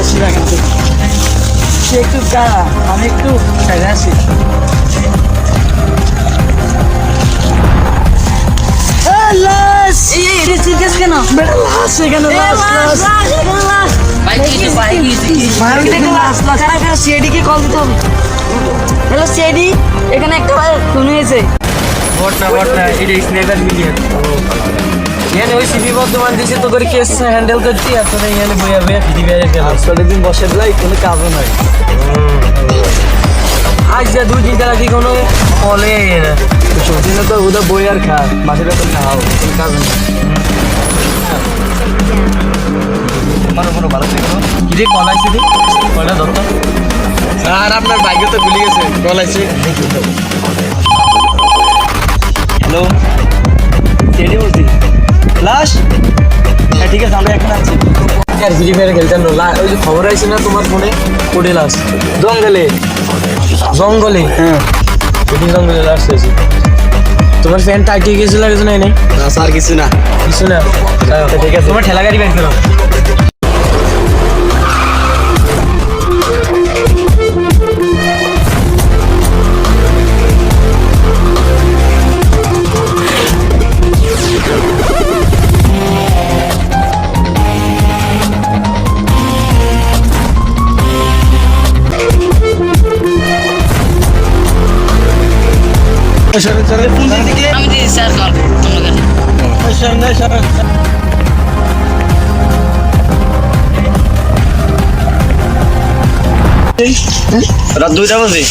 আসি না কিন্তু সে একটু গাড়া, আমি একটু সাইডে আসি। এখানে একটা খুন হয়েছে। ঘটনা এটা স্নেকার মিলিয়ে এখানে ওই সিবি বর্তমান দিছে তো করে কেস হ্যান্ডেল করছি আসলে এখানে বইয়া বইয়া ফিরি বেড়ে গেল আসলে দিন বসে দিলাই কোনো কাজও নাই আজ যা 2-3 টাকা কি কোনো ফলে না সবদিনে তো ওদের বই আর খা মাছেরা তো খাও কোনো কাজ নেই তোমার উপর ভালো থাকো কি রে কল আইছে রে কলটা ধরতো আর আপনার বাইকে তো ভুলে গেছে কল আইছে হ্যালো রেডি বলছি লাশ হ্যাঁ ঠিক আছে আমরা এখন আছি আর ফ্রি ফায়ার খেলতেন না ওই যে খবর আইছে না তোমার ফোনে কোডে লাশ জঙ্গলে হ্যাঁ ওই জঙ্গলে লাশ হয়েছে তোমার ফ্যান টাইটে গেছিল কিছু নাই নাই না স্যার কিছু না ঠিক আছে তোমার ঠেলা গাড়ি বের করো আমি দিই স্যার কল রাত 2টা বাজে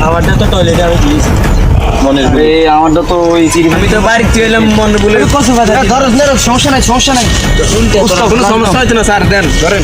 আমারটা তো টয়লেটে আমি দিয়েছি মনে আমারটা তো ওই আমি তো বাড়ি এলাম মনে বলে সমস্যা নাই কোনো সমস্যা হচ্ছে না স্যার দেন ধরেন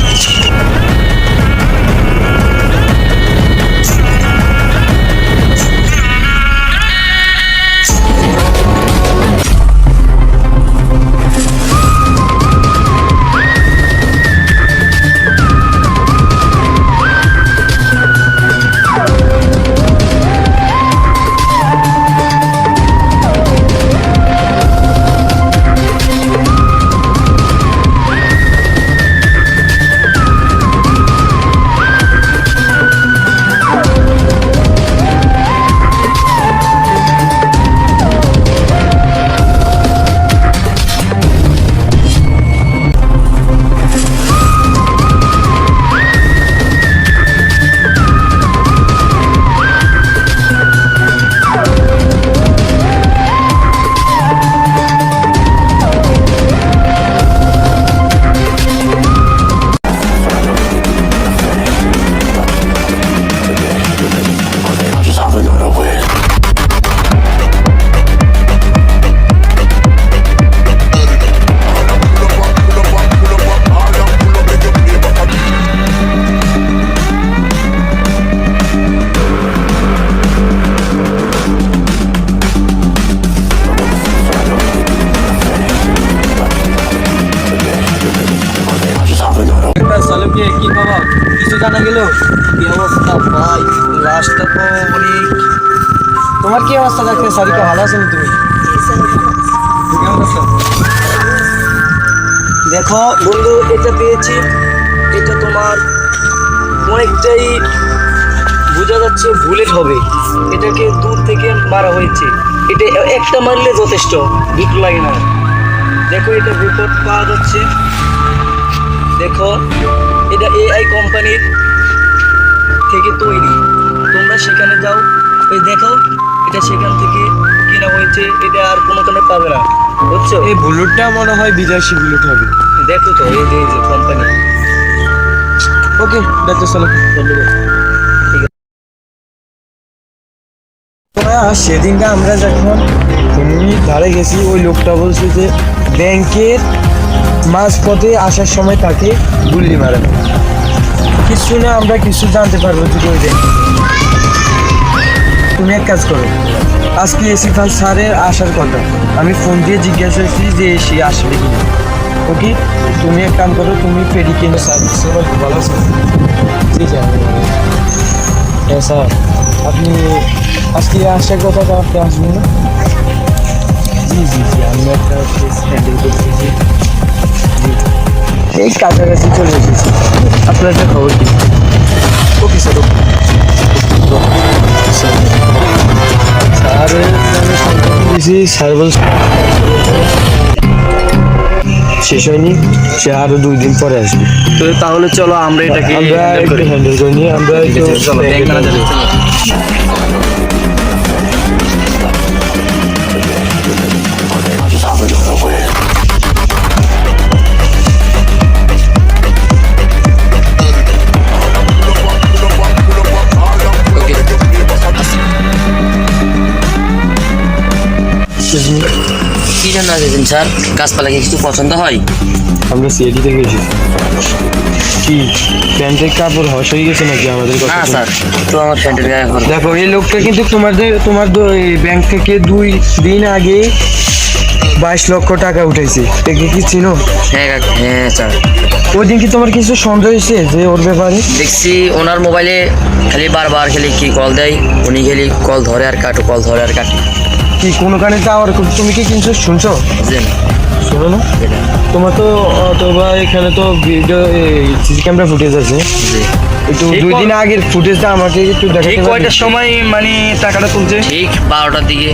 কি বাবা কিছু জানা গেল কি অবস্থা ভাই লাশটা তো অনেক তোমার কি অবস্থা দেখতে সারিকা ভালো আছেন তুমি কেমন আছো দেখো বন্ধু এটা পেয়েছি এটা তোমার অনেকটাই বোঝা যাচ্ছে বুলেট হবে এটাকে দূর থেকে মারা হয়েছে এটা একটা মারলে যথেষ্ট দুঃখ লাগে না দেখো এটা রিপোর্ট পাওয়া যাচ্ছে দেখো এটা এআই কোম্পানির থেকে তৈরি তোমরা সেখানে যাও ওই দেখো এটা সেখান থেকে কেনা হয়েছে এটা আর কোনো কারণে পাবে না বুঝছো এই বুলেটটা মনে হয় বিদেশি বুলেট হবে দেখো তো এই যে কোম্পানি ওকে দেখো চলো ধন্যবাদ সেদিনটা আমরা যখন ধারে গেছি ওই লোকটা বলছে যে ব্যাংকের মাঝপথে আসার সময় তাকে গুলি মারানো কিছু না আমরা কিছু জানতে পারবো যদি ওই ব্যাংক তুমি এক কাজ করো, আজকে এসি ফার্স্ট স্যারের আসার কথা, আমি ফোন দিয়ে জিজ্ঞাসা করছি যে সে আসবে কিনা। ওকে, তুমি এক কাম করো, তুমি পেডিকেলের সার্ভিস ভালো আছে? জি স্যার। হ্যাঁ স্যার, আপনি আজকে আসার কথা, আপনি আসবেন না? জি জি জি, আমি একটা কেস হ্যান্ডেল করতেছি। জি, এই কাছাকাছি চলে এসেছি। আপনার একটা খবর কি? Okay sir, okay sir. স্যারের দিয়েছি, স্যার বলছে শেষ হয়নি, সে আরো 2 দিন পরে আসবে। তো তাহলে চলো আমরা এটাকে আমরা একটু হ্যান্ডেল করে নিই, আমরা একটু চলো ব্যাংক ম্যানেজারে Excuse me, কি জন্য আসেছেন স্যার? গাছপালা কি কিছু পছন্দ হয়? আমরা সিআইডি থেকে এসেছি। কি প্যান্টের কাপড় হস হয়ে গেছে নাকি আমাদের কথা না শুনে? স্যার, তো আমার প্যান্টের গায়ে করো। দেখো, এই লোকটা কিন্তু তোমার ব্যাংক থেকে 2 দিন আগে 22 লক্ষ টাকা উঠেছে। একে কি চিনো? হ্যাঁ হ্যাঁ স্যার, ওই দিন কি তোমার কিছু সন্দেহ হয়েছে যে ওর ব্যাপারে? দেখছি ওনার মোবাইলে খালি বারবার খালি কি কল দেয়, উনি খালি কল ধরে আর কাটো, কল ধরে আর কাটি। কি কোনো কারণে টাওয়ার, তুমি কি কিছু শুনছো? বুঝলেন? শোনো না, তোমার তো অথবা এখানে তো ভিডিও সিসি ক্যামেরা ফুটেজ আছে, জি। একটু 2 দিন আগের ফুটেজটা আমাকে একটু দেখাতে ঠিক পারবে? কয়টার সময় মানে টাকাটা তুলছে? ঠিক 12টার দিকে।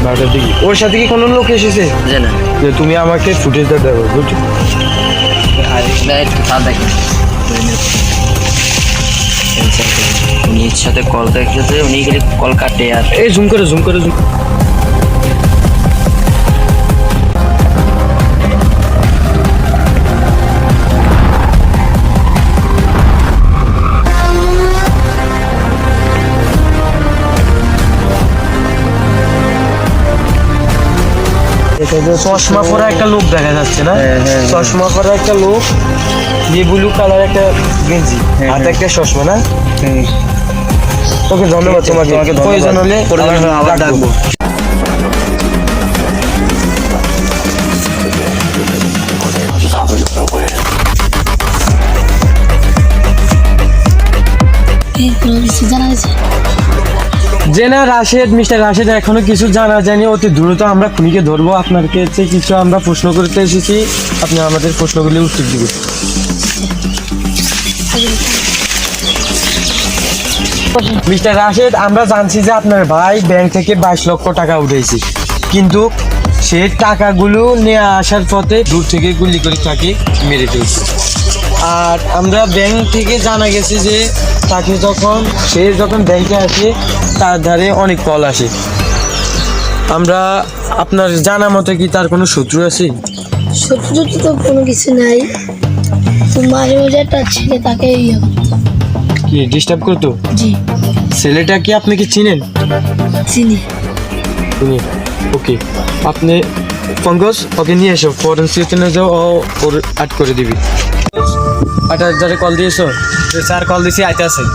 12টার দিকে। ওর সাথে কি কোনো লোক এসেছে? বুঝলেন না? যে তুমি আমাকে ফুটেজটা দেবো, বুঝছো? একটু তার দেখেন, উনির সাথে কল দেখেছে, উনি খালি কল কাটে আর এই জুম করে জুম। চশমা পরা একটা লোক দেখা যাচ্ছে না? চশমা পরা একটা লোক, যে ব্লু কালার একটা গেঞ্জি, হাতে একটা চশমা, না? ওকে ধন্যবাদ তোমাকে, প্রয়োজন হলে আবার ডাকবো। মিস্টার রাশেদ এখনো কিছু জানা যায়নি, অতি দ্রুত আমরা খুনিকে ধরবো। আপনার কাছে কিছু আমরা প্রশ্ন করতে এসেছি, আপনি আমাদের প্রশ্নগুলি উত্তর দিবেন। মিস্টার রাশেদ, আমরা জানছি যে আপনার ভাই ব্যাংক থেকে 22 লক্ষ টাকা উঠেছে, কিন্তু সে টাকাগুলো নিয়ে আসার পথে দূর থেকে গুলি করে তাকে মেরে ফেলছে। আর আমরা ব্যাংক থেকে জানা গেছে যে সে যখন ব্যাংকে আসে তার ধারে অনেক কল আসে। আমরা আপনার জানা মতে কি তার কোনো শত্রু আছে? শত্রু তো কোনো কিছু নাই, তো মাঝে মাঝে একটা ছেলে তাকে কি ডিস্টার্ব করতো? জি ছেলেটা কি আপনি কি চিনেন? চিনি। ওকে, আপনি পঙ্কজ ওকে নিয়ে এসো, ফরেন্সিকে নিয়ে যাও, ওর আট করে দিবি। 8000-এ কল দিয়েছো? স্যার কল দিছি, আইতে আছে।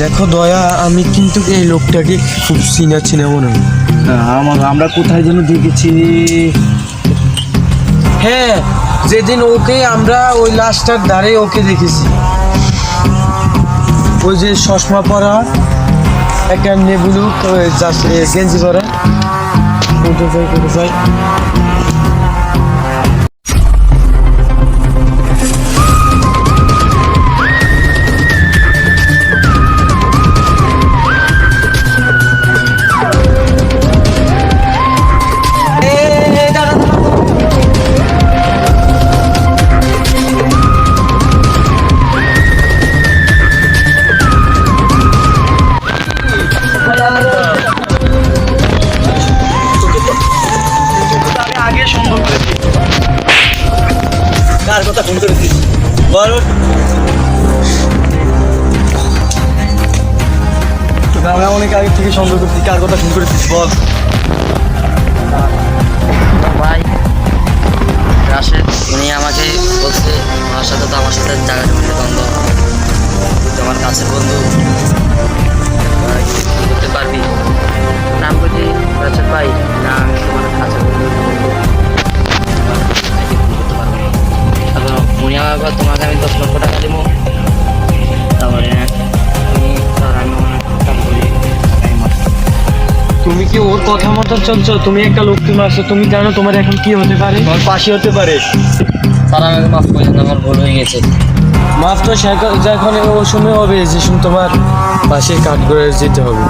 দেখো দয়া, আমি কিন্তু এই লোকটাকে খুব চিনা মনে হয়। আমরা কোথায় যেন দেখেছি। হ্যাঁ, যেদিন ওকে আমরা ওই লাস্টার ধারে ওকে দেখেছি, ওই যে চশমা পরা একটা নেবুলু গেঞ্জি পরা। কোথায় বল আমি অনেক আগে থেকে সন্দেহ করছি, কার কথা ফোন করেছিস বল। ভাই রাশেদ উনি আমাকে বলছে আমার সাথে তো আমার সাথে জায়গা জমিতে দ্বন্দ্ব, তুই আমার কাছের বন্ধু, ভাই, কি করতে পারবি? নাম বলছি রাশেদ ভাই, না আমি তোমার কাছের বন্ধু, এখন উনি আমার আবার তোমাকে আমি 10 লক্ষ টাকা দেবো, তারপরে তুমি ধর আমি অনেক কাম করি, তুমি কি ওর কথা মতো চলছো? তুমি একটা লোক তুমি আসছো, তুমি জানো তোমার এখন কি হতে পারে, আমার পাশে হতে পারে। স্যার আমাকে মাফ করে দেন, আমার ভুল হয়ে গেছে। মাফ তো যখন ও সময় হবে যে সময় তোমার পাশে কাঠ করে যেতে হবে।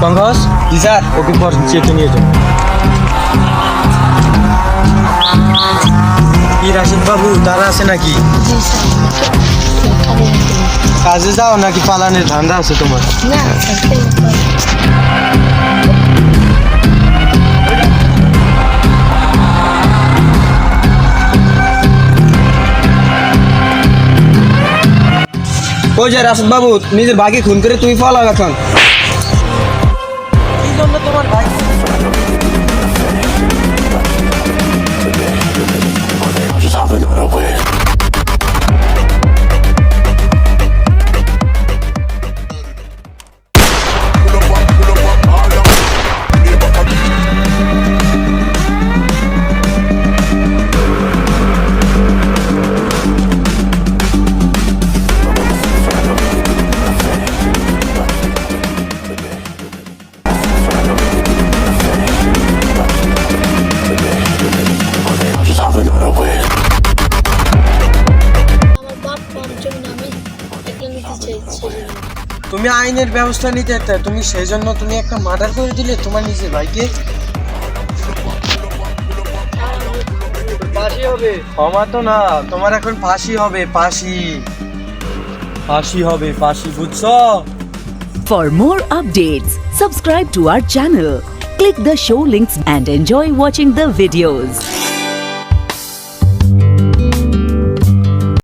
পঙ্কজ কি স্যার? ওকে পর চেতে নিয়ে যাও। কি রাশিদ বাবু তারা আছে নাকি? জি স্যার, কাজে যেতে হবে। কাজে যাও নাকি পালানের ধান্দা আছে তোমার? না স্যার, কেন পারবো? ওই যে রাশেদ বাবু, নিজের ভাইকে খুন করে তুমি পালা এখন। কি জন্য তোমার ভাই? আমার বাপ পঞ্চম নামে একটা নিতে চাইছে। তুমি আইনের ব্যবস্থা নিতে চাই, তুমি সেই জন্য তুমি একটা মার্ডার করে দিলে তোমার নিজের ভাইকে। ফাঁসি হবে। ক্ষমা তো না, তোমার এখন ফাঁসি হবে, ফাঁসি ফাঁসি হবে, ফাঁসি, বুঝছো? For more updates, subscribe to our channel, click the show links and enjoy watching the videos.